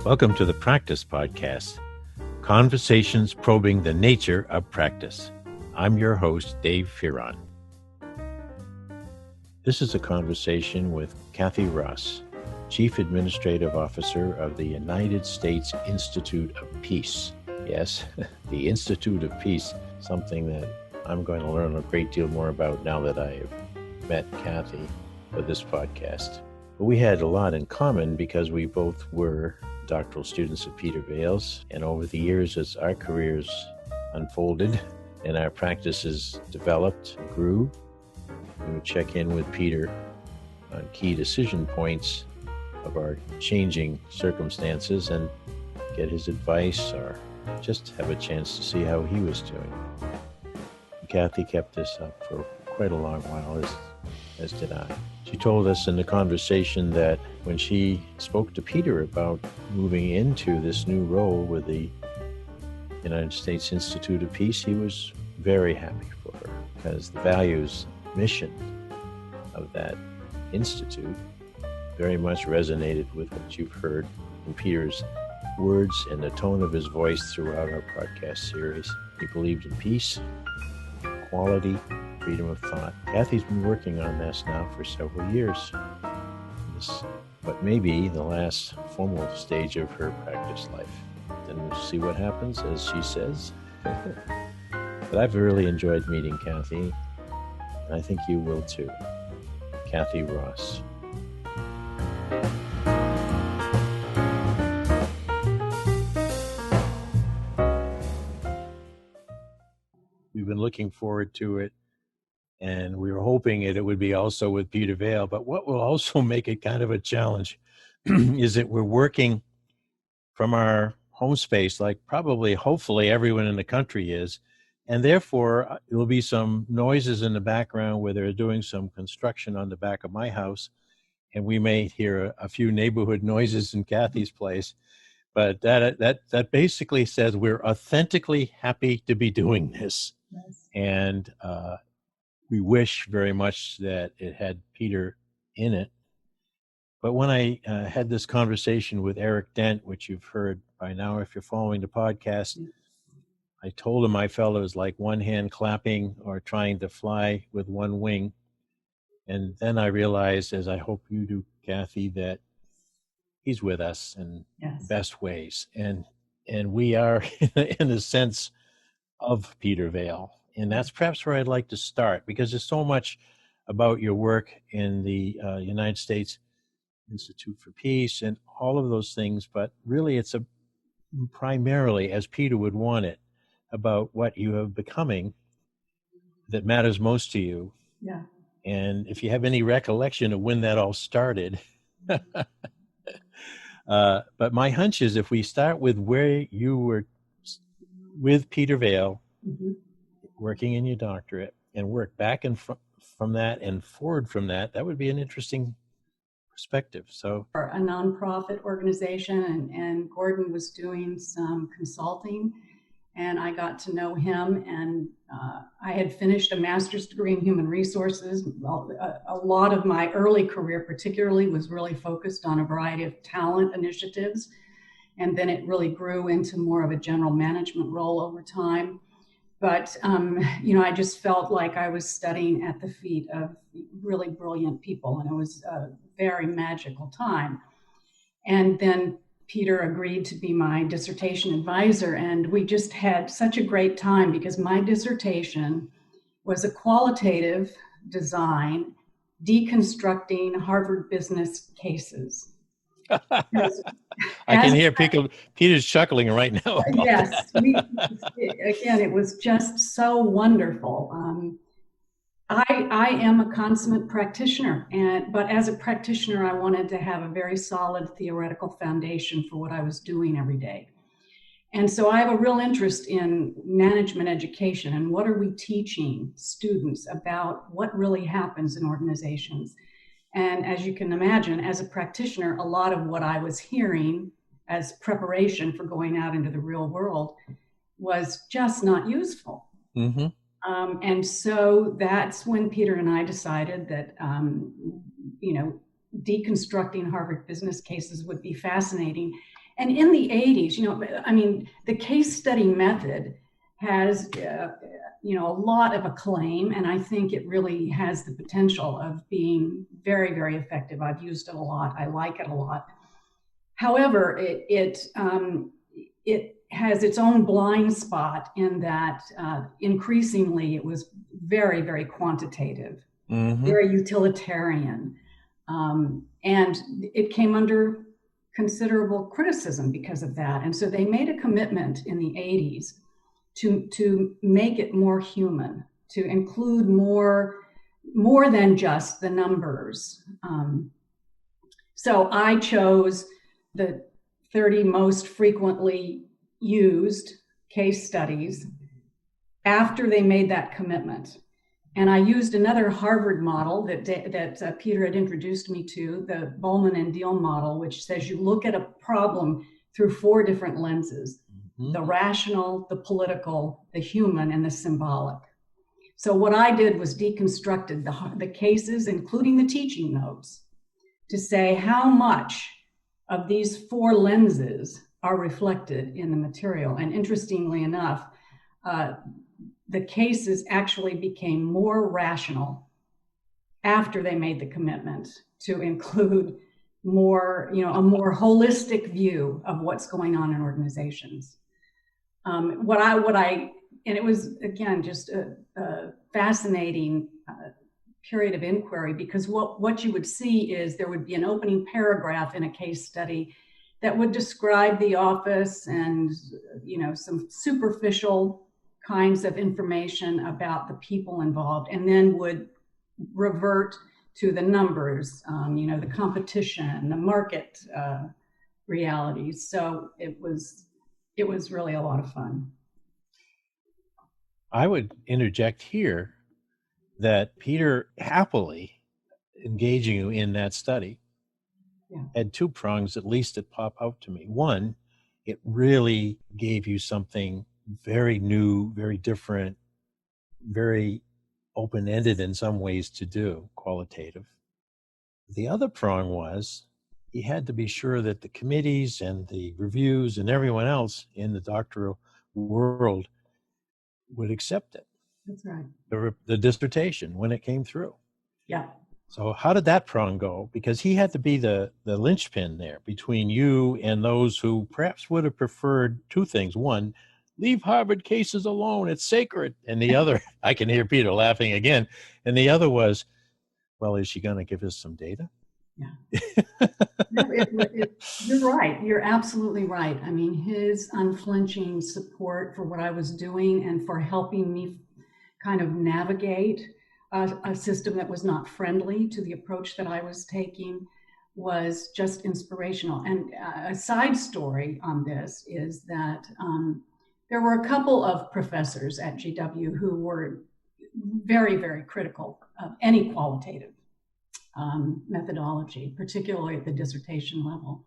Welcome to the Practice Podcast, conversations probing the nature of practice. I'm your host, Dave Fearon. This is a conversation with Kathie Ross, Chief Administrative Officer of the United States Institute of Peace. Yes, the Institute of Peace, something that I'm going to learn a great deal more about now that I have met Kathie for this podcast. But we had a lot in common because we both were doctoral students at Peter Vale's, and over the years as our careers unfolded and our practices developed and grew, we would check in with Peter on key decision points of our changing circumstances and get his advice or just have a chance to see how he was doing. Kathie kept this up for quite a long while, as did I. She told us in the conversation that when she spoke to Peter about moving into this new role with the United States Institute of Peace, he was very happy for her because the values, mission of that institute very much resonated with what you've heard in Peter's words and the tone of his voice throughout our podcast series. He believed in peace, equality, freedom of thought. Kathie's been working on this now for several years. This, what may be the last formal stage of her practice life. Then we'll see what happens, as she says. But I've really enjoyed meeting Kathie, and I think you will too. Kathie Ross. We've been looking forward to it, and we were hoping it would be also with Peter Vale. But what will also make it kind of a challenge is that we're working from our home space, like probably, hopefully, everyone in the country is. And therefore, there will be some noises in the background where they're doing some construction on the back of my house. And we may hear a few neighborhood noises in Kathie's place. But that basically says we're authentically happy to be doing this. Yes. And we wish very much that it had Peter in it. But when I had this conversation with Eric Dent, which you've heard by now if you're following the podcast, I told him I felt it was like one hand clapping or trying to fly with one wing. And then I realized, as I hope you do, Kathie, that he's with us in the best ways. And we are in a sense of Peter Vale. And that's perhaps where I'd like to start, because there's so much about your work in the United States Institute for Peace and all of those things. But really, it's primarily, as Peter would want it, about what you are becoming that matters most to you. Yeah. And if you have any recollection of when that all started. But my hunch is if we start with where you were with Peter Vale, working in your doctorate, and work back and from that and forward from that, that would be an interesting perspective. So, for a nonprofit organization, and Gordon was doing some consulting, and I got to know him, and I had finished a master's degree in human resources. Well, a lot of my early career particularly was really focused on a variety of talent initiatives, and then it really grew into more of a general management role over time. But, I just felt like I was studying at the feet of really brilliant people, and it was a very magical time. And then Peter agreed to be my dissertation advisor, and we just had such a great time because my dissertation was a qualitative design deconstructing Harvard business cases. I can hear Peter's chuckling right now. Yes, again, it was just so wonderful. I am a consummate practitioner, but as a practitioner, I wanted to have a very solid theoretical foundation for what I was doing every day. And so I have a real interest in management education and what are we teaching students about what really happens in organizations. And as you can imagine, as a practitioner, a lot of what I was hearing as preparation for going out into the real world was just not useful. Mm-hmm. And so that's when Peter and I decided that, deconstructing Harvard business cases would be fascinating. And in the 80s, I mean, the case study method has, a lot of acclaim, and I think it really has the potential of being very, very effective. I've used it a lot. I like it a lot. However, it has its own blind spot in that increasingly it was very, very quantitative, very utilitarian. And it came under considerable criticism because of that. And so they made a commitment in the 80s to make it more human, to include more than just the numbers. So I chose the 30 most frequently used case studies after they made that commitment. And I used another Harvard model that Peter had introduced me to, the Bowman and Deal model, which says you look at a problem through 4 different lenses: the rational, the political, the human, and the symbolic. So what I did was deconstructed the cases, including the teaching notes, to say how much of these 4 lenses are reflected in the material. And interestingly enough, the cases actually became more rational after they made the commitment to include more, a more holistic view of what's going on in organizations. And it was, again, just a fascinating period of inquiry, because what you would see is there would be an opening paragraph in a case study that would describe the office and, some superficial kinds of information about the people involved, and then would revert to the numbers, the competition, the market realities. So it was really a lot of fun. I would interject here that Peter happily engaging you in that study had 2 prongs, at least, that pop out to me. One, it really gave you something very new, very different, very open-ended in some ways to do, qualitative. The other prong was he had to be sure that the committees and the reviews and everyone else in the doctoral world would accept it. That's right. The dissertation when it came through. Yeah. So how did that prong go? Because he had to be the linchpin there between you and those who perhaps would have preferred 2 things. One, leave Harvard cases alone, it's sacred. And the other, I can hear Peter laughing again. And the other was, well, is she going to give us some data? Yeah. You're right. You're absolutely right. I mean, his unflinching support for what I was doing and for helping me kind of navigate a system that was not friendly to the approach that I was taking was just inspirational. And a side story on this is that there were a couple of professors at GW who were very, very critical of any qualitative methodology, particularly at the dissertation level.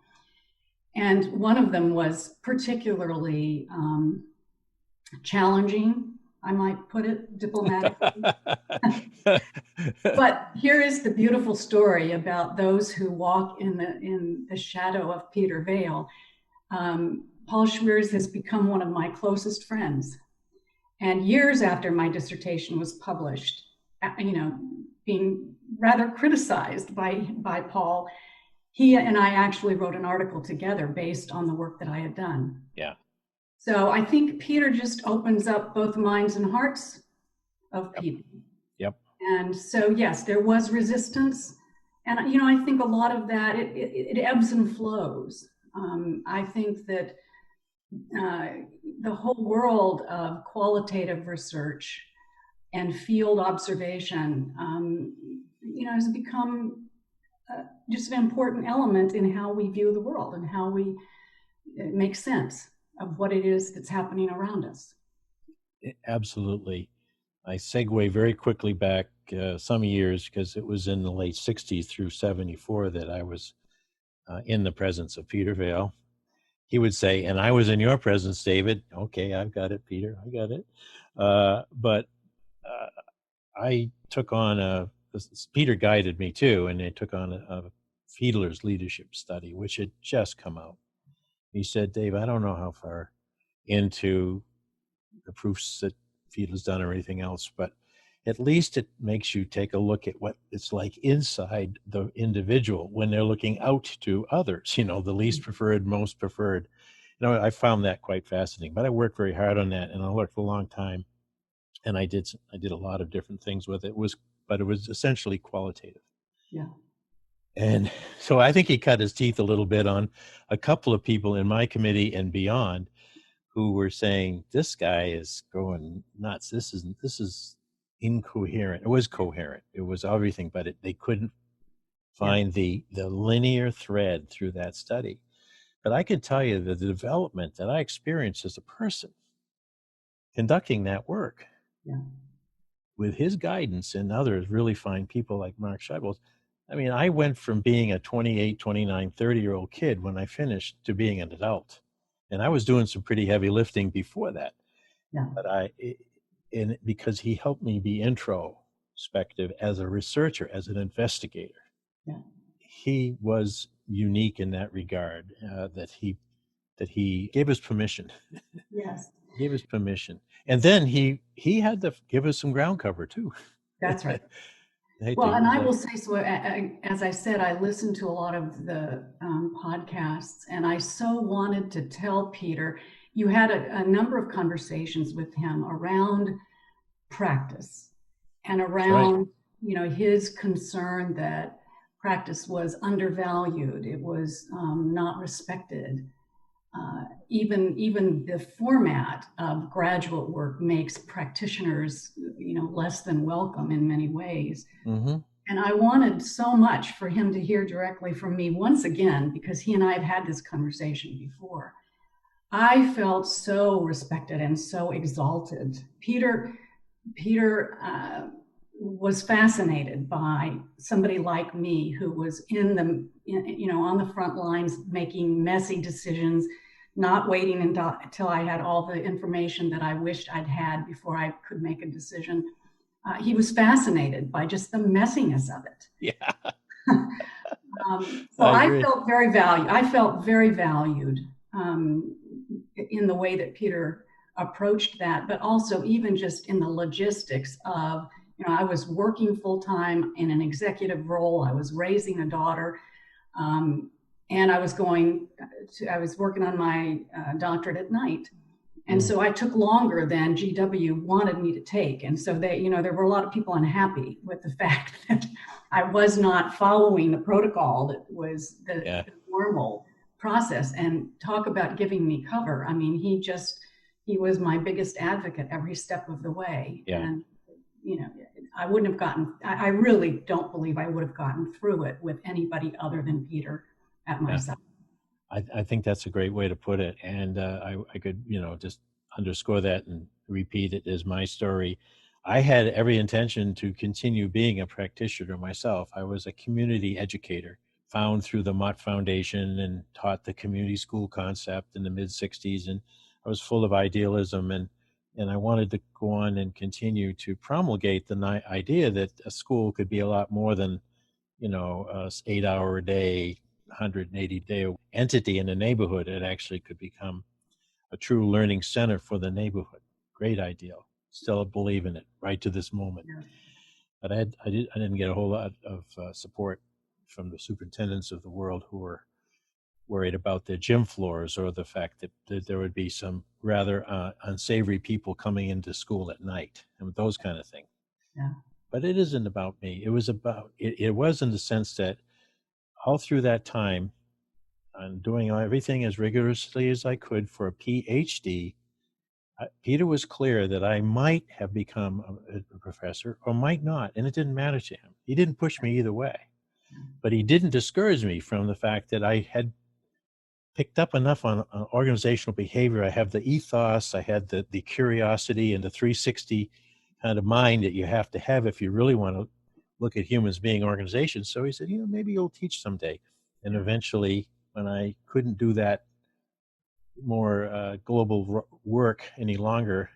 And one of them was particularly challenging, I might put it diplomatically. But here is the beautiful story about those who walk in the shadow of Peter Vale. Paul Schweers has become one of my closest friends. And years after my dissertation was published, being rather criticized by Paul, he and I actually wrote an article together based on the work that I had done. Yeah. So I think Peter just opens up both minds and hearts of people. Yep. And so, yes, there was resistance. And, I think a lot of that, it ebbs and flows. I think that the whole world of qualitative research and field observation, has become just an important element in how we view the world and how we make sense of what it is that's happening around us. Absolutely. I segue very quickly back some years, because it was in the late 60s through 74 that I was in the presence of Peter Vale. He would say, and I was in your presence, David. Okay, I've got it, Peter, I got it. But I took on Peter guided me too, and I took on Fiedler's leadership study, which had just come out. He said, Dave, I don't know how far into the proofs that Fiedler's done or anything else, but at least it makes you take a look at what it's like inside the individual when they're looking out to others, the least preferred, most preferred. I found that quite fascinating, but I worked very hard on that, and I worked for a long time, and I did a lot of different things with it. But it was essentially qualitative. Yeah. And so I think he cut his teeth a little bit on a couple of people in my committee and beyond who were saying, this guy is going nuts. This is incoherent. It was coherent. It was everything, but they couldn't find the linear thread through that study. But I can tell you that the development that I experienced as a person conducting that work with his guidance and others really fine people like Mark Scheibels. I mean, I went from being a 28, 29, 30-year-old kid when I finished to being an adult. And I was doing some pretty heavy lifting before that. Yeah. But because he helped me be introspective as a researcher, as an investigator. Yeah. He was unique in that regard, that he gave us permission. Yes. He gave us permission. And then he had to give us some ground cover too. That's right. Well, and I will say, so as I said, I listened to a lot of the podcasts, and I so wanted to tell Peter, you had a number of conversations with him around practice and around, his concern that practice was undervalued, it was not respected. Even the format of graduate work makes practitioners, less than welcome in many ways. Mm-hmm. And I wanted so much for him to hear directly from me once again, because he and I have had this conversation before. I felt so respected and so exalted. Peter was fascinated by somebody like me who was on the front lines, making messy decisions, not waiting until I had all the information that I wished I'd had before I could make a decision. He was fascinated by just the messiness of it. Yeah. So I felt very valued. I felt very valued in the way that Peter approached that, but also even just in the logistics of, I was working full-time in an executive role. I was raising a daughter, and I was working on my doctorate at night. And so I took longer than GW wanted me to take. And so there were a lot of people unhappy with the fact that I was not following the protocol that was the normal process. And talk about giving me cover. I mean, he was my biggest advocate every step of the way. Yeah. And, I wouldn't have I really don't believe I would have gotten through it with anybody other than Peter at my side. I think that's a great way to put it. And I could, just underscore that and repeat it as my story. I had every intention to continue being a practitioner myself. I was a community educator, found through the Mott Foundation, and taught the community school concept in the mid-'60s. And I was full of idealism, and I wanted to go on and continue to promulgate the idea that a school could be a lot more than, a 8-hour-a-day, 180-day entity in a neighborhood. It actually could become a true learning center for the neighborhood. Great ideal. Still believe in it right to this moment. Yeah. But I didn't get a whole lot of support from the superintendents of the world who were worried about their gym floors, or the fact that there would be some rather unsavory people coming into school at night, and those kind of things. Yeah. But it isn't about me. It was in the sense that all through that time, I'm doing everything as rigorously as I could for a PhD. Peter was clear that I might have become a professor or might not, and it didn't matter to him. He didn't push me either way, but he didn't discourage me from the fact that I had picked up enough on organizational behavior. I have the ethos, I had the curiosity and the 360 kind of mind that you have to have if you really want to look at humans being organizations. So he said, maybe you'll teach someday. And eventually, when I couldn't do that more global work any longer,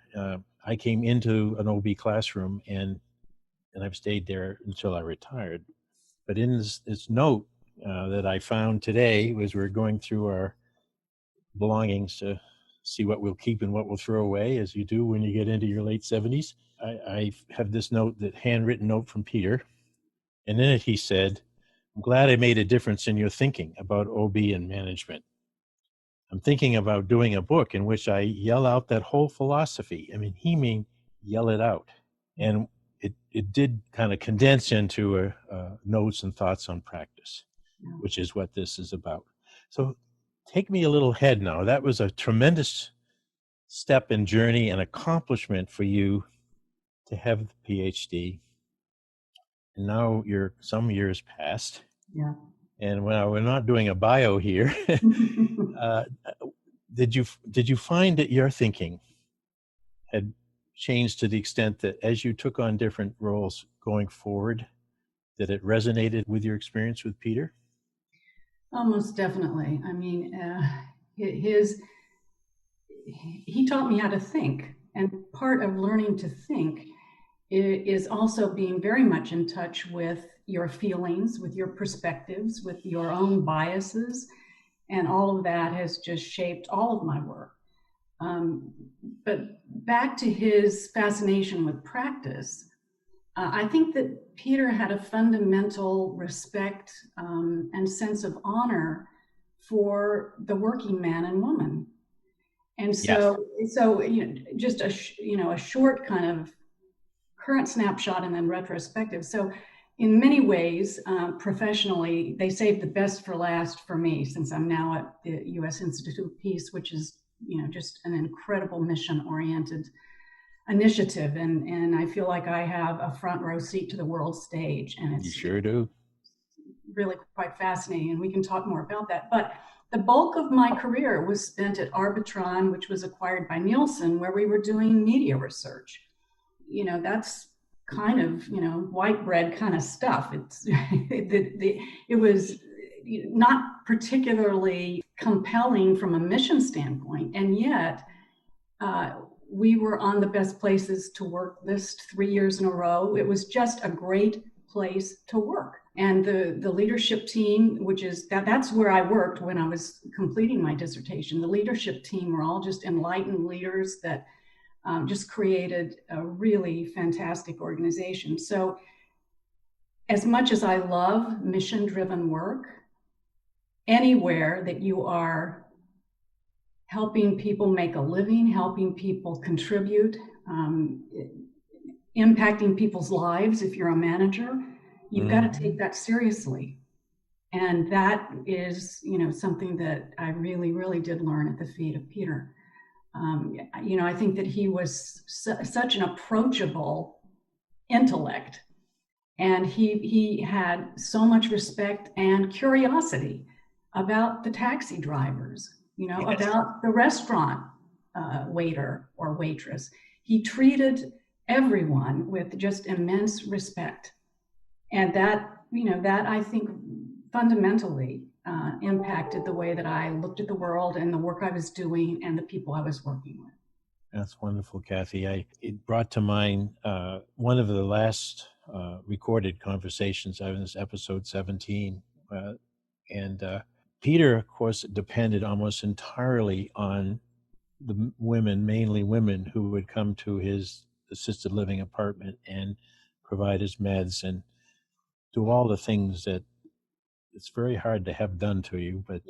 I came into an OB classroom, and I've stayed there until I retired. But in this note that I found today as we're going through our belongings to see what we'll keep and what we'll throw away, as you do when you get into your late 70s. I have this note, that handwritten note from Peter, and in it he said, "I'm glad I made a difference in your thinking about OB and management. I'm thinking about doing a book in which I yell out that whole philosophy." I mean, he mean yell it out. And it did kind of condense into notes and thoughts on practice, which is what this is about. So take me a little ahead now. That was a tremendous step and journey and accomplishment for you to have the PhD. And now you're some years past. Yeah. And when we're not doing a bio here, did you find that your thinking had changed to the extent that as you took on different roles going forward, that it resonated with your experience with Peter? Almost definitely. I mean, he taught me how to think, and part of learning to think is also being very much in touch with your feelings, with your perspectives, with your own biases, and all of that has just shaped all of my work. But back to his fascination with practice, I think that Peter had a fundamental respect and sense of honor for the working man and woman. And so, Yes. Just a short kind of current snapshot and then retrospective. So in many ways, professionally, they saved the best for last for me, since I'm now at the U.S. Institute of Peace, which is, just an incredible mission-oriented initiative. And I feel like I have a front row seat to the world stage. And it's You sure do. really quite fascinating. And we can talk more about that. But the bulk of my career was spent at Arbitron, which was acquired by Nielsen, where we were doing media research. That's kind of, white bread kind of stuff. It was not particularly compelling from a mission standpoint. And yet we were on the best places to work list 3 years in a row. It was just a great place to work. And the leadership team, which is that's where I worked when I was completing my dissertation. The leadership team were all just enlightened leaders that just created a really fantastic organization. So as much as I love mission-driven work, anywhere that you are helping people make a living, helping people contribute, impacting people's lives, if you're a manager, you've got to take that seriously. And that is, something that I really, really did learn at the feet of Peter. I think that he was such an approachable intellect, and he had so much respect and curiosity about the taxi drivers, Yes. about the restaurant waiter or waitress. He treated everyone with just immense respect. And that I think fundamentally impacted the way that I looked at the world and the work I was doing and the people I was working with. That's wonderful, Kathie. It brought to mind one of the last recorded conversations. I was in episode 17. And Peter, of course, depended almost entirely on the women, mainly women, who would come to his assisted living apartment and provide his meds and do all the things that it's very hard to have done to you, but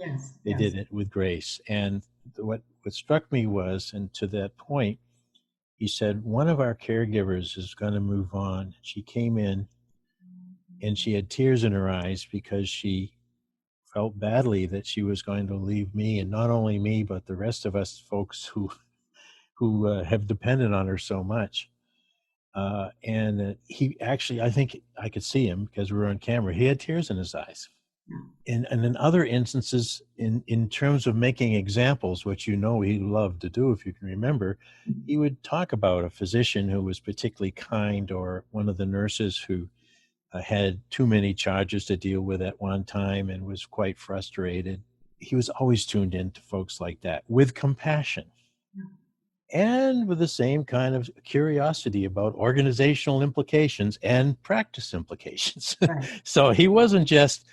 they did it with grace. And what struck me was, and to that point, he said, one of our caregivers is going to move on. She came in and she had tears in her eyes because she felt badly that she was going to leave me, and not only me, but the rest of us folks who have depended on her so much. And he actually, I think I could see him because we were on camera. He had tears in his eyes. And in other instances, in terms of making examples, which he loved to do, if you can remember, he would talk about a physician who was particularly kind, or one of the nurses who had too many charges to deal with at one time and was quite frustrated. He was always tuned in to folks like that with compassion and with the same kind of curiosity about organizational implications and practice implications. Right. So he wasn't just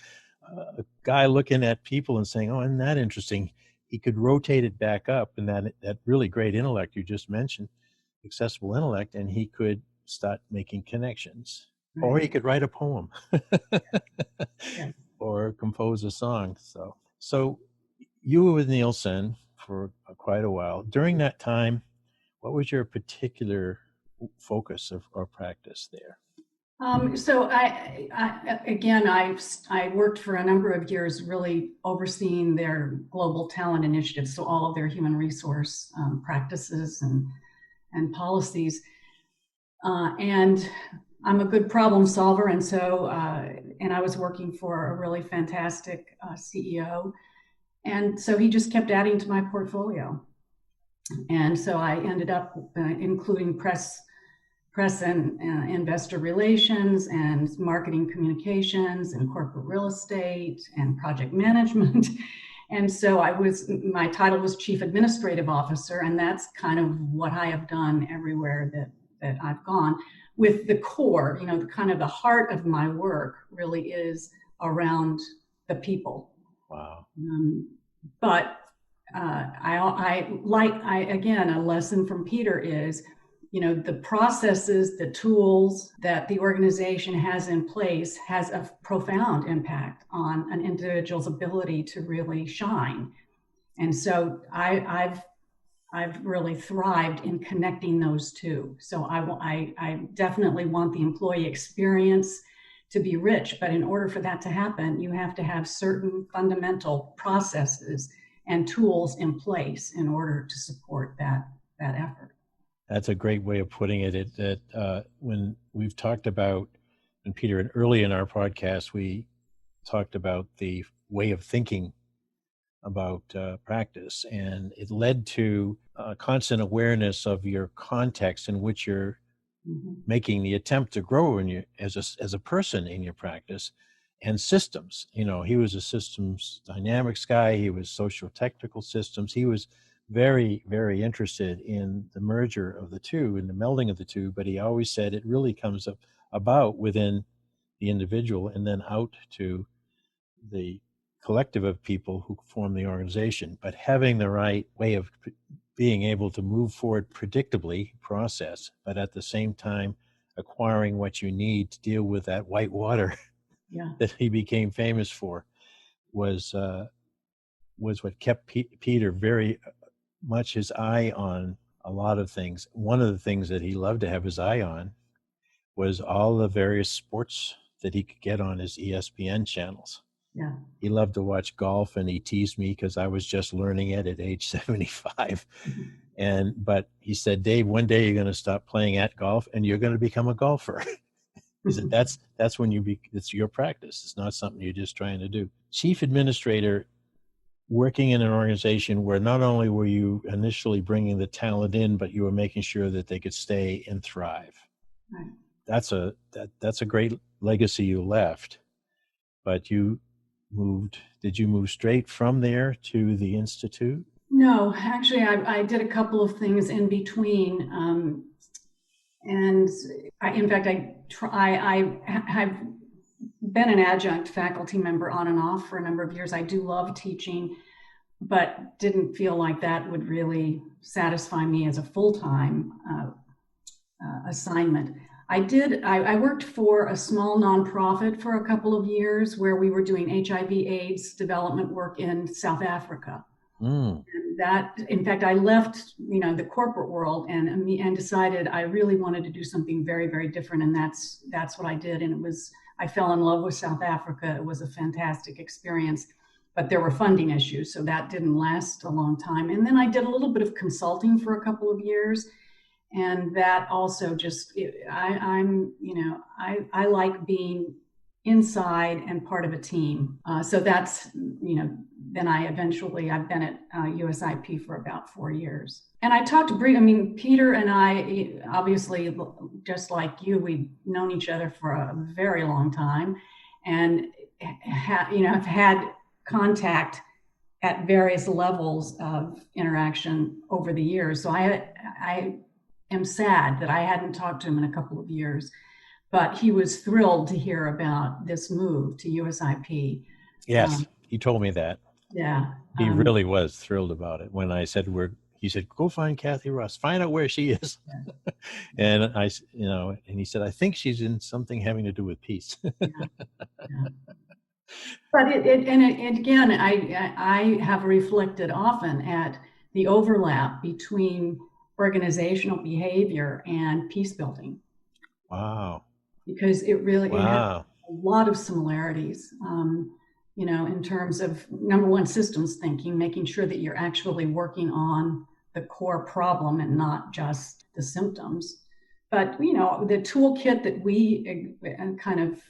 a guy looking at people and saying, "Oh, isn't that interesting?" He could rotate it back up, and that really great intellect you just mentioned, accessible intellect, and he could start making connections. Right. Or he could write a poem, yeah. Or compose a song. So you were with Nielsen for quite a while. During that time, what was your particular focus or practice there? So I worked for a number of years really overseeing their global talent initiatives, so all of their human resource practices and policies. And I'm a good problem solver, and so and I was working for a really fantastic CEO, and so he just kept adding to my portfolio, and so I ended up including press and investor relations and marketing communications and corporate real estate and project management. And so my title was Chief Administrative Officer, and that's kind of what I have done everywhere that I've gone. With the core, the kind of the heart of my work really is around the people. Wow. But again, a lesson from Peter is, the processes, the tools that the organization has in place has a profound impact on an individual's ability to really shine. And so I've really thrived in connecting those two. So I definitely want the employee experience to be rich, but in order for that to happen, you have to have certain fundamental processes and tools in place in order to support that effort. That's a great way of putting it. When we've talked about, and Peter, and early in our podcast, we talked about the way of thinking about practice, and it led to constant awareness of your context in which you're making the attempt to grow as a person in your practice, and systems. He was a systems dynamics guy. He was social technical systems. He was very, very interested in the merger of the two and the melding of the two, but he always said it really comes about within the individual and then out to the collective of people who form the organization. But having the right way of being able to move forward predictably, process, but at the same time acquiring what you need to deal with that white water that he became famous for was what kept Peter very much his eye on a lot of things. One of the things that he loved to have his eye on was all the various sports that he could get on his ESPN channels. Yeah. He loved to watch golf, and he teased me because I was just learning it at age 75. But he said, "Dave, one day you're going to stop playing at golf and you're going to become a golfer." He said, that's when it's your practice. It's not something you're just trying to do. Chief administrator, working in an organization where not only were you initially bringing the talent in, but you were making sure that they could stay and thrive. Right. That's a great legacy you left. But did you move straight from there to the Institute? No, actually, I did a couple of things in between. In fact, I have been an adjunct faculty member on and off for a number of years. I do love teaching, but didn't feel like that would really satisfy me as a full-time assignment. I worked for a small nonprofit for a couple of years where we were doing HIV/AIDS development work in South Africa. And that, in fact, I left, the corporate world and decided I really wanted to do something very, very different. And that's what I did. And I fell in love with South Africa. It was a fantastic experience, but there were funding issues, so that didn't last a long time. And then I did a little bit of consulting for a couple of years. And that also I like being inside and part of a team. So that's, then I've been at USIP for about 4 years. And I talked to Peter and I, obviously, just like you, we've known each other for a very long time and have had contact at various levels of interaction over the years. So I am sad that I hadn't talked to him in a couple of years, but he was thrilled to hear about this move to USIP. Yes, he told me that. Yeah. He really was thrilled about it when I said he said, go find Kathie Ross, find out where she is. And and he said, I think she's in something having to do with peace. Yeah. Yeah. But again, I have reflected often at the overlap between organizational behavior and peace building. Wow. Because it has Wow. a lot of similarities, in terms of, number one, systems thinking, making sure that you're actually working on the core problem and not just the symptoms. But, the toolkit that we kind of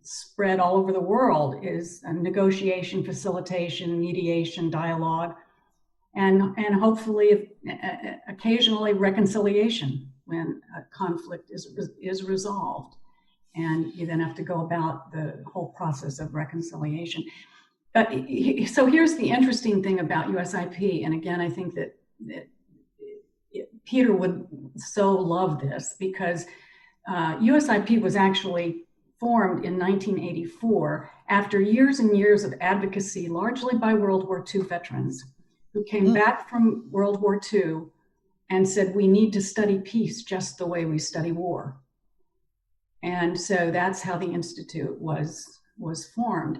spread all over the world is negotiation, facilitation, mediation, dialogue, and hopefully occasionally reconciliation when a conflict is resolved. And you then have to go about the whole process of reconciliation. So here's the interesting thing about USIP, and again, I think that Peter would so love this, because USIP was actually formed in 1984 after years and years of advocacy, largely by World War II veterans who came back from World War II and said, we need to study peace just the way we study war. And so that's how the Institute was formed.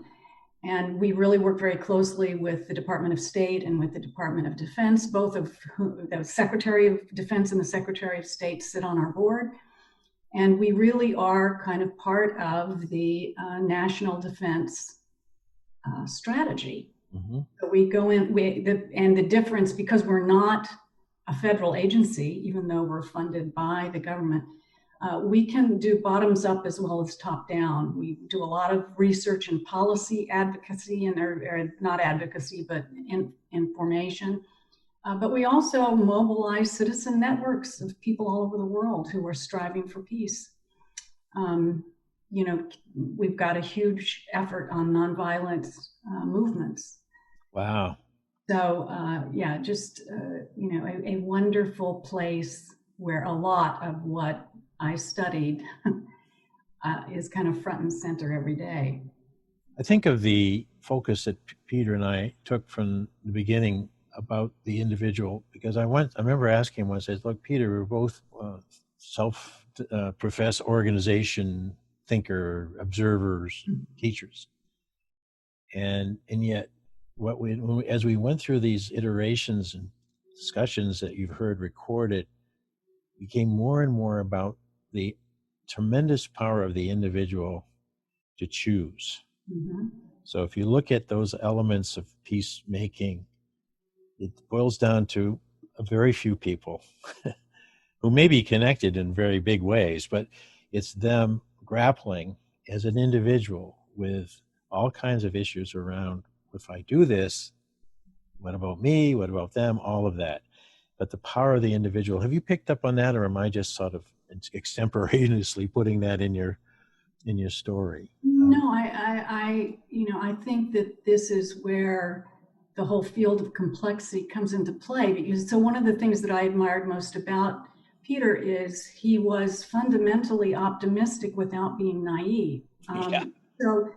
And we really work very closely with the Department of State and with the Department of Defense, both of whom, the Secretary of Defense and the Secretary of State, sit on our board. And we really are kind of part of the national defense strategy. Mm-hmm. So we go in, and the difference, because we're not a federal agency, even though we're funded by the government, we can do bottoms up as well as top down. We do a lot of research and policy advocacy, or not advocacy, but information. But we also mobilize citizen networks of people all over the world who are striving for peace. We've got a huge effort on nonviolent movements. Wow. So, just, a wonderful place where a lot of what I studied is kind of front and center every day. I think of the focus that Peter and I took from the beginning about the individual, because I remember asking him once, I said, look, Peter, we're both self-professed organization thinker, observers, teachers. And yet, as we went through these iterations and discussions that you've heard recorded, became more and more about the tremendous power of the individual to choose. Mm-hmm. So if you look at those elements of peacemaking, it boils down to a very few people who may be connected in very big ways, but it's them grappling as an individual with all kinds of issues around, if I do this, what about me? What about them? All of that. But the power of the individual, have you picked up on that, or am I just sort of extemporaneously putting that in your story? No, I think that this is where the whole field of complexity comes into play. Because so one of the things that I admired most about Peter is he was fundamentally optimistic without being naive. So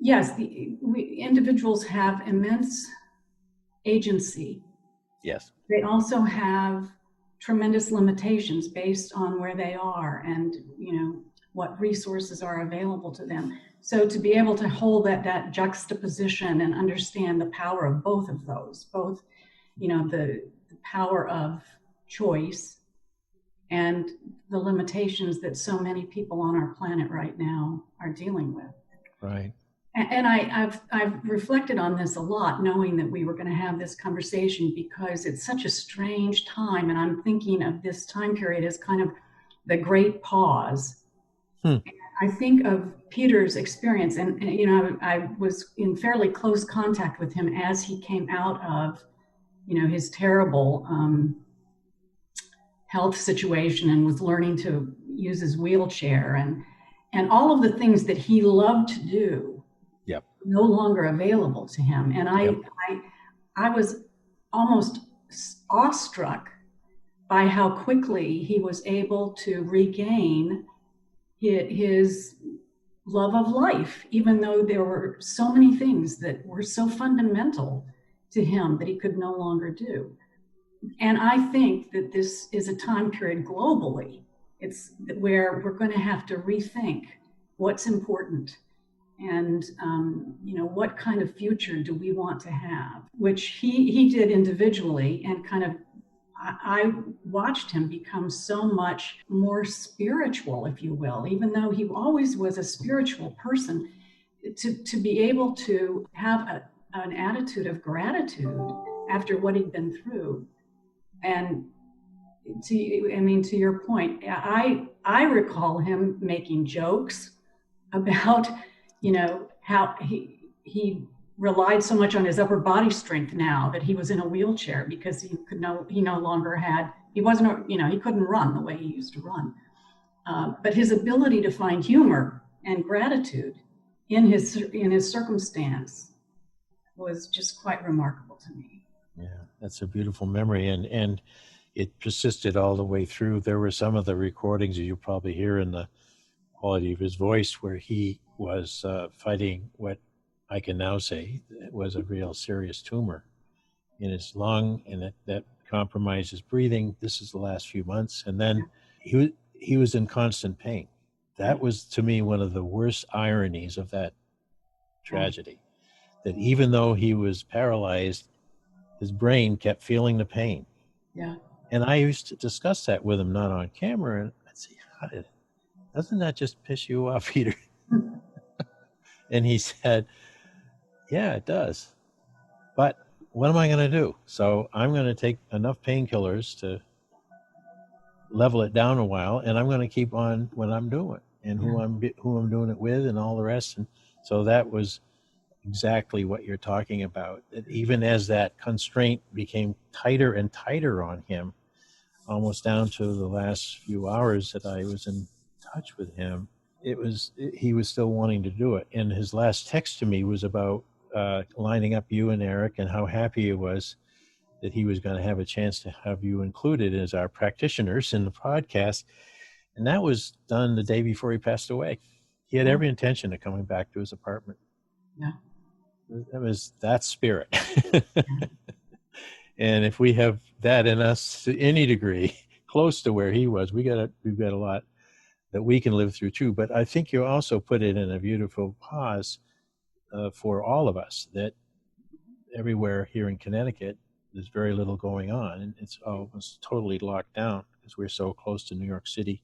yes, individuals have immense agency. Yes. They also have tremendous limitations based on where they are and, what resources are available to them. So to be able to hold that juxtaposition and understand the power of both of those, both, the power of choice and the limitations that so many people on our planet right now are dealing with. Right. And I've reflected on this a lot, knowing that we were going to have this conversation, because it's such a strange time. And I'm thinking of this time period as kind of the great pause. I think of Peter's experience, and I was in fairly close contact with him as he came out of, his terrible health situation and was learning to use his wheelchair, and all of the things that he loved to do. Yep. No longer available to him. And I was almost awestruck by how quickly he was able to regain his love of life, even though there were so many things that were so fundamental to him that he could no longer do. And I think that this is a time period globally. It's where we're going to have to rethink what's important and what kind of future do we want to have, which he did individually, and kind of I watched him become so much more spiritual, if you will, even though he always was a spiritual person. To be able to have an attitude of gratitude after what he'd been through. And to your point, I recall him making jokes about, how he relied so much on his upper body strength now that he was in a wheelchair because he no longer had, he wasn't, he couldn't run the way he used to run. But his ability to find humor and gratitude in his circumstance was just quite remarkable to me. Yeah, that's a beautiful memory, and it persisted all the way through. There were some of the recordings you probably hear in the quality of his voice where he was fighting what I can now say was a real serious tumor in his lung, and that compromised his breathing. This is the last few months, and then he was in constant pain. That was, to me, one of the worst ironies of that tragedy, that even though he was paralyzed, his brain kept feeling the pain. Yeah. And I used to discuss that with him, not on camera, and I'd say, doesn't that just piss you off, Peter? And he said, yeah, it does. But what am I going to do? So I'm going to take enough painkillers to level it down a while, and I'm going to keep on what I'm doing and who I'm doing it with and all the rest. And so that was exactly what you're talking about. That even as that constraint became tighter and tighter on him, almost down to the last few hours that I was in touch with him, he was still wanting to do it. And his last text to me was about lining up you and Eric, and how happy he was that he was going to have a chance to have you included as our practitioners in the podcast. And that was done the day before he passed away. He had every intention of coming back to his apartment. Yeah. It was that spirit. And if we have that in us to any degree, close to where he was, we've got a lot that we can live through too. But I think you also put it in a beautiful pause for all of us, that everywhere here in Connecticut, there's very little going on, and it's almost totally locked down because we're so close to New York City.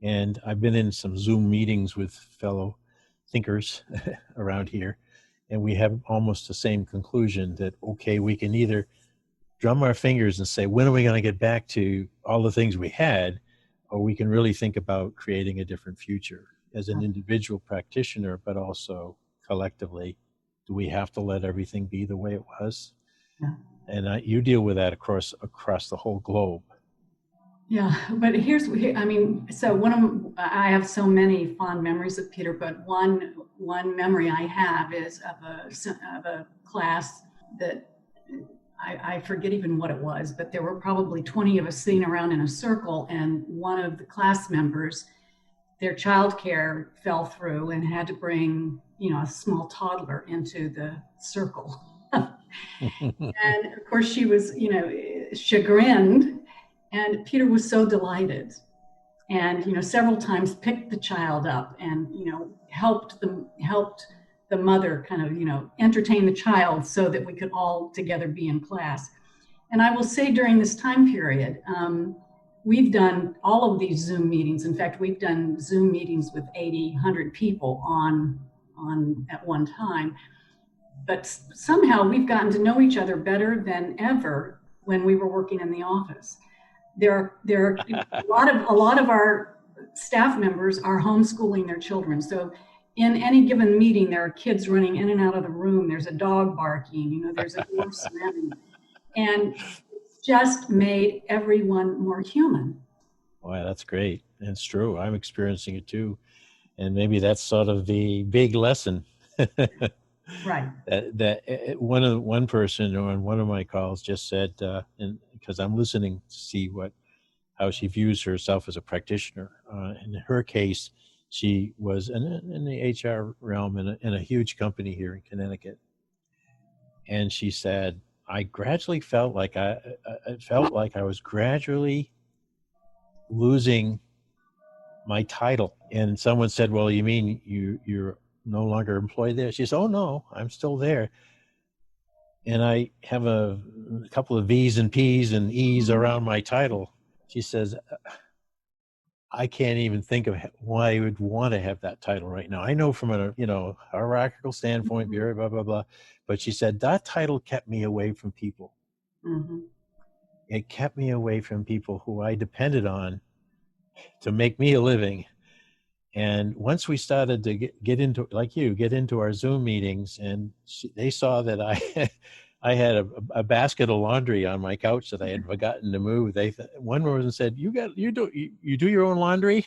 And I've been in some Zoom meetings with fellow thinkers around here, and we have almost the same conclusion that, okay, we can either drum our fingers and say, when are we going to get back to all the things we had, or we can really think about creating a different future as an individual practitioner, but also collectively. Do we have to let everything be the way it was? Yeah. And you deal with that across the whole globe. Yeah, but I have so many fond memories of Peter, but one memory I have is of a class that I forget even what it was, but there were probably 20 of us sitting around in a circle, and one of the class members, their childcare fell through and had to bring, a small toddler into the circle. And of course she was, chagrined, and Peter was so delighted, and, several times picked the child up and, helped the mother kind of, entertain the child so that we could all together be in class. And I will say during this time period, we've done all of these Zoom meetings. In fact, we've done Zoom meetings with 80, 100 people on at one time. But somehow we've gotten to know each other better than ever when we were working in the office. There are a lot of our staff members are homeschooling their children. So in any given meeting, there are kids running in and out of the room. There's a dog barking, there's a door slamming. And it's just made everyone more human. Wow, that's great. It's true. I'm experiencing it too. And maybe that's sort of the big lesson. Right. That one person on one of my calls just said, and because I'm listening to see how she views herself as a practitioner. In her case, She was in the HR realm in a huge company here in Connecticut. And she said, I gradually felt like I was gradually losing my title. And someone said, well, you mean you're no longer employed there? She said, oh no, I'm still there. And I have a couple of V's and P's and E's around my title. She says, I can't even think of why I would want to have that title right now. I know from a, hierarchical standpoint, blah, blah, blah, blah. But she said, that title kept me away from people. Mm-hmm. It kept me away from people who I depended on to make me a living. And once we started to get into our Zoom meetings, and they saw that I had a basket of laundry on my couch that I had forgotten to move. One person said, "You do your own laundry?"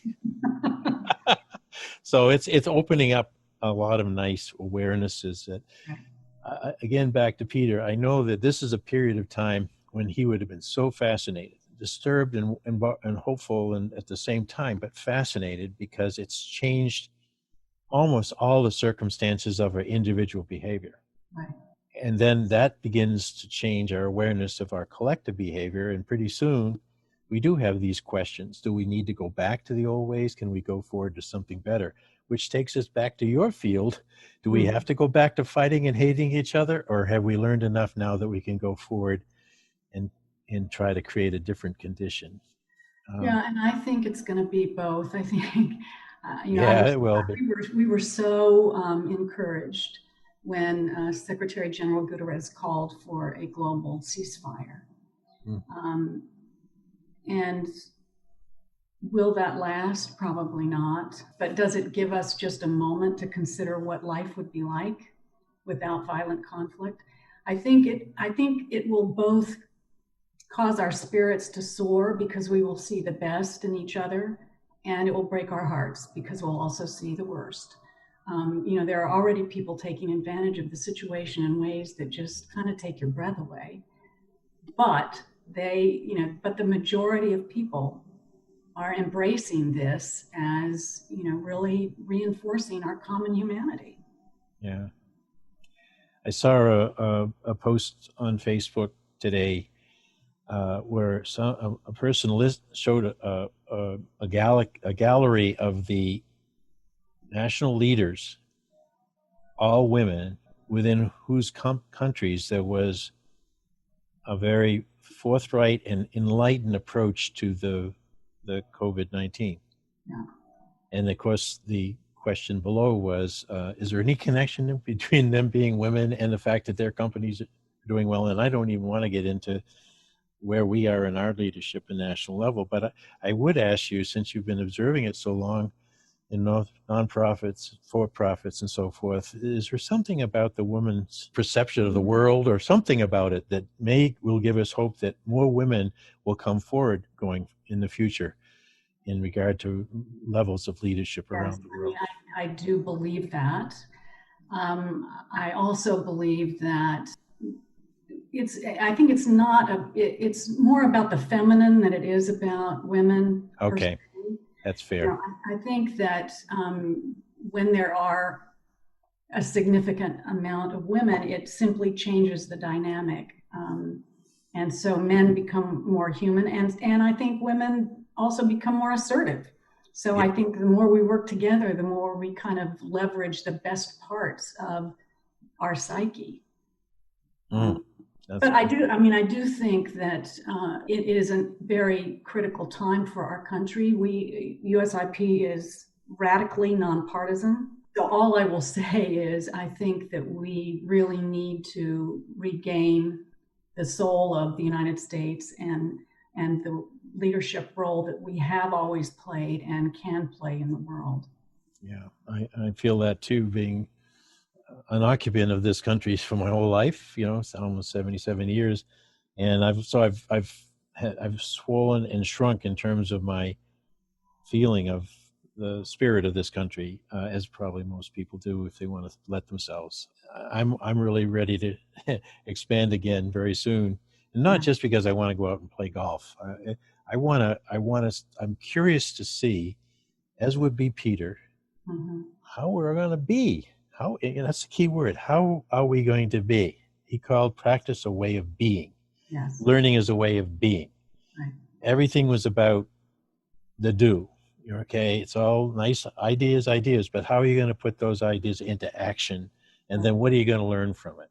So it's opening up a lot of nice awarenesses. That again, back to Peter, I know that this is a period of time when he would have been so fascinated, disturbed and hopeful, and at the same time, but fascinated, because it's changed almost all the circumstances of our individual behavior. Right. And then that begins to change our awareness of our collective behavior. And pretty soon we do have these questions. Do we need to go back to the old ways? Can we go forward to something better? Which takes us back to your field. Do we have to go back to fighting and hating each other? Or have we learned enough now that we can go forward and try to create a different condition? Yeah, and I think it's going to be both. I think, it will be. We were so encouraged when Secretary General Guterres called for a global ceasefire. And will that last? Probably not. But does it give us just a moment to consider what life would be like without violent conflict? I think it will both cause our spirits to soar because we will see the best in each other, and it will break our hearts because we'll also see the worst. There are already people taking advantage of the situation in ways that just kind of take your breath away. But the majority of people are embracing this as, really reinforcing our common humanity. Yeah. I saw a post on Facebook today where a person showed a gallery of the national leaders, all women, within whose countries there was a very forthright and enlightened approach to the COVID-19. Yeah. And of course, the question below was, is there any connection between them being women and the fact that their companies are doing well? And I don't even want to get into where we are in our leadership and national level, but I would ask you, since you've been observing it so long in nonprofits, for-profits, and so forth, is there something about the woman's perception of the world, or something about it that will give us hope that more women will come forward going in the future in regard to levels of leadership around the world? I do believe that. I also believe that I think it's more about the feminine than it is about women. Okay. That's fair. I think that when there are a significant amount of women, it simply changes the dynamic. And so men become more human, and I think women also become more assertive. So yeah. I think the more we work together, the more we kind of leverage the best parts of our psyche. But I do think that it is a very critical time for our country. USIP is radically nonpartisan. So all I will say is I think that we really need to regain the soul of the United States and the leadership role that we have always played and can play in the world. Yeah, I feel that too, being an occupant of this country for my whole life. It's almost 77 years, and I've swollen and shrunk in terms of my feeling of the spirit of this country, as probably most people do if they want to let themselves. I'm really ready to expand again very soon, and not just because I want to go out and play golf. I'm curious to see, as would be Peter, how we're going to be. How, and that's the key word. How are we going to be? He called practice a way of being. Yes. Learning is a way of being. Right. Everything was about the do. Okay, it's all nice ideas, but how are you going to put those ideas into action? And then what are you going to learn from it?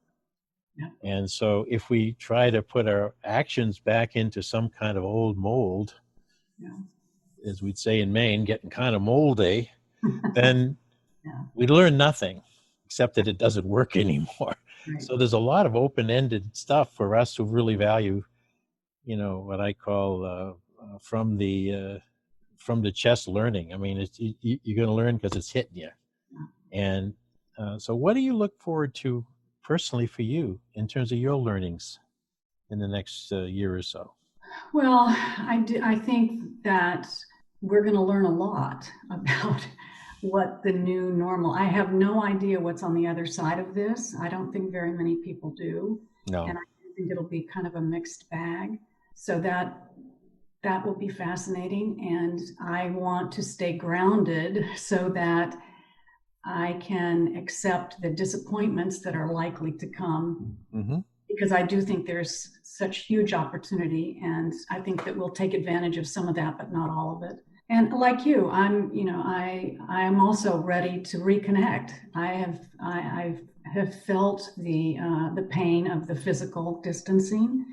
Yeah. And so if we try to put our actions back into some kind of old mold, Yeah. as we'd say in Maine, getting kind of moldy, then Yeah. we learn nothing except that it doesn't work anymore. Right. So there's a lot of open-ended stuff for us who really value, what I call from the chest learning. I mean, you're going to learn because it's hitting you. And so what do you look forward to personally for you in terms of your learnings in the next year or so? Well, I think that we're going to learn a lot about what the new normal. I have no idea what's on the other side of this. I don't think very many people do. No. And I think it'll be kind of a mixed bag. So that will be fascinating. And I want to stay grounded so that I can accept the disappointments that are likely to come. Mm-hmm. Because I do think there's such huge opportunity, and I think that we'll take advantage of some of that, but not all of it. And like you, I am also ready to reconnect. I have felt the pain of the physical distancing.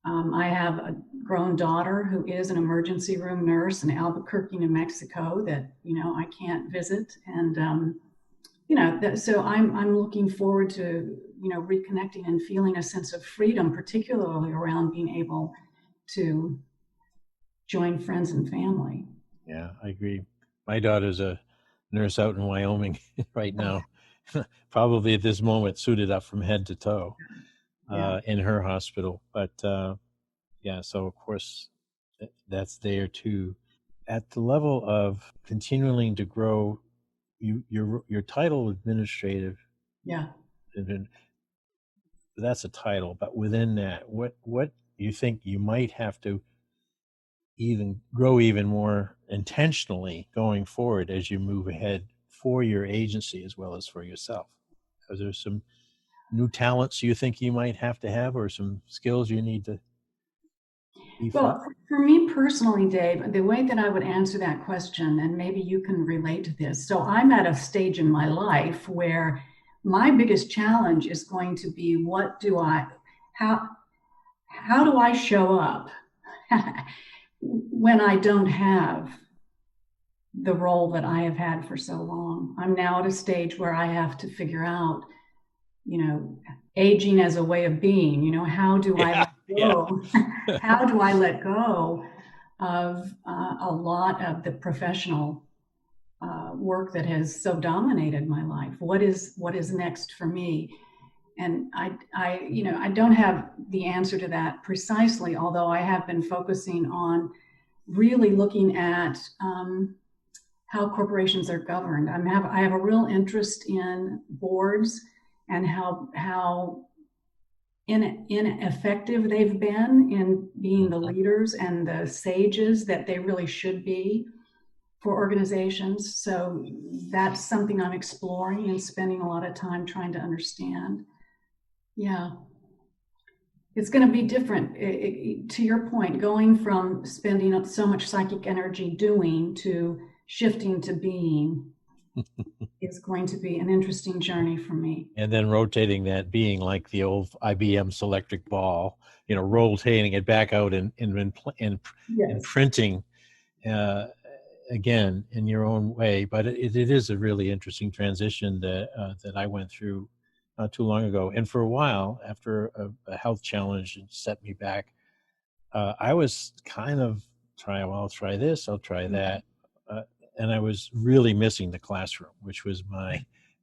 I have a grown daughter who is an emergency room nurse in Albuquerque, New Mexico, that I can't visit, and so I'm looking forward to reconnecting and feeling a sense of freedom, particularly around being able to join friends and family. Yeah, I agree. My daughter's a nurse out in Wyoming right now, probably at this moment suited up from head to toe in her hospital. But yeah, so of course that's there too. At the level of continuing to grow, your title administrative, Yeah. that's a title, but within that, what you think you might have to even grow even more intentionally going forward as you move ahead for your agency as well as for yourself? Are there some new talents you think you might have to have, or some skills you need to beef up? Well, for me personally, Dave, the way that I would answer that question, and maybe you can relate to this. So I'm at a stage in my life where my biggest challenge is going to be how do I show up when I don't have the role that I have had for so long? I'm now at a stage where I have to figure out, aging as a way of being. How do I let go? How do I let go of a lot of the professional work that has so dominated my life? What is next for me? And I don't have the answer to that precisely, although I have been focusing on really looking at how corporations are governed. I have a real interest in boards and how ineffective they've been in being the leaders and the sages that they really should be for organizations. So that's something I'm exploring and spending a lot of time trying to understand. Yeah. It's going to be different. To your point, going from spending so much psychic energy doing to shifting to being is going to be an interesting journey for me. And then rotating that being like the old IBM Selectric ball, rotating it back out and printing again in your own way. But it is a really interesting transition that I went through not too long ago. And for a while, after a health challenge set me back, I was kind of I'll try this, I'll try that. And I was really missing the classroom, which was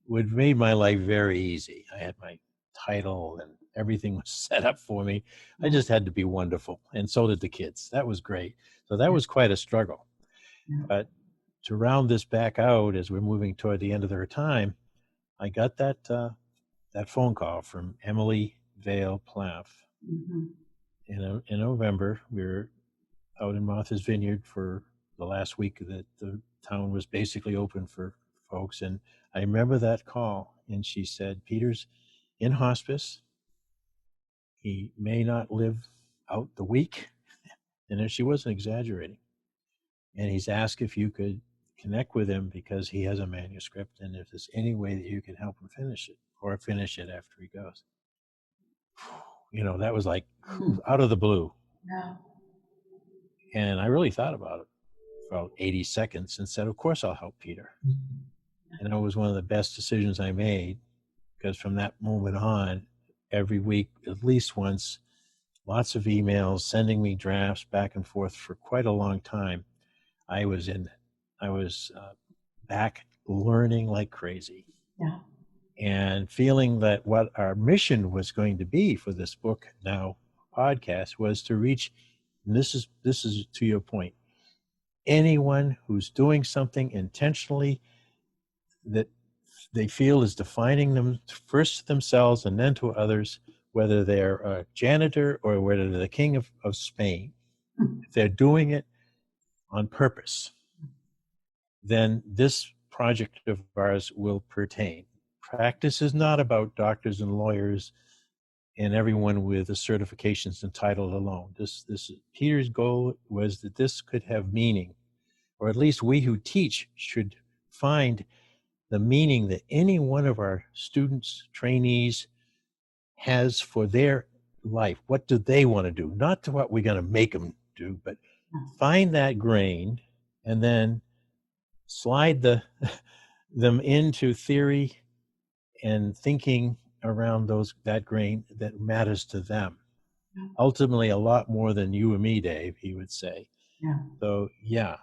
what made my life very easy. I had my title and everything was set up for me. I just had to be wonderful. And so did the kids. That was great. So that was quite a struggle. But to round this back out as we're moving toward the end of their time, I got that phone call from Emily Vale Plath. Mm-hmm. In November. We were out in Martha's Vineyard for the last week that the town was basically open for folks. And I remember that call, and she said, Peter's in hospice. He may not live out the week. And she wasn't exaggerating. And he's asked if you could connect with him because he has a manuscript, and if there's any way that you can help him finish it or finish it after he goes. You know, that was like out of the blue. Yeah. And I really thought about it for about 80 seconds and said, of course I'll help Peter. And it was one of the best decisions I made, because from that moment on, every week, at least once, lots of emails, sending me drafts back and forth for quite a long time. I was back learning like crazy. Yeah. And feeling that what our mission was going to be for this book now podcast was to reach, and this is to your point, anyone who's doing something intentionally that they feel is defining them first to themselves and then to others, whether they're a janitor or whether they're the king of Spain. If they're doing it on purpose, then this project of ours will pertain. Practice is not about doctors and lawyers and everyone with the certifications and title alone. This Peter's goal was that this could have meaning, or at least we who teach should find the meaning that any one of our students, trainees, has for their life. What do they want to do? Not to what we're going to make them do, but find that grain and then slide them into theory and thinking around that grain that matters to them. Ultimately, a lot more than you and me, Dave, he would say. Yeah. So, yeah,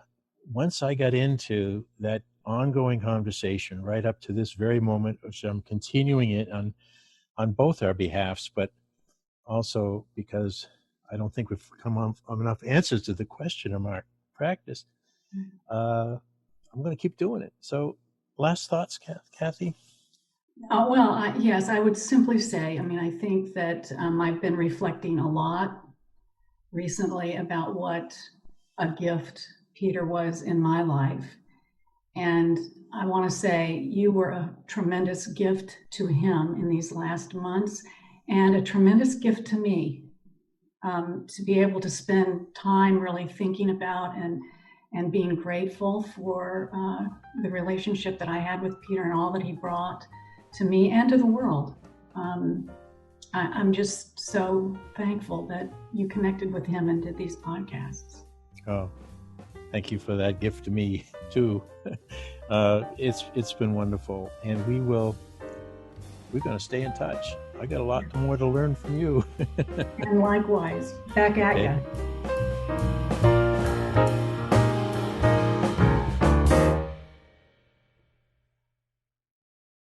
once I got into that ongoing conversation right up to this very moment, which I'm continuing it on both our behalfs, but also because I don't think we've come on enough answers to the question of our practice, I'm going to keep doing it. So last thoughts, Kathie? Yes, I would simply say, I mean, I think that I've been reflecting a lot recently about what a gift Peter was in my life. And I want to say you were a tremendous gift to him in these last months, and a tremendous gift to me, to be able to spend time really thinking about and being grateful for the relationship that I had with Peter and all that he brought to me and to the world. I'm just so thankful that you connected with him and did these podcasts. Oh, thank you for that gift to me too. It's been wonderful, and we're going to stay in touch. I got a lot more to learn from you. And likewise, back at you.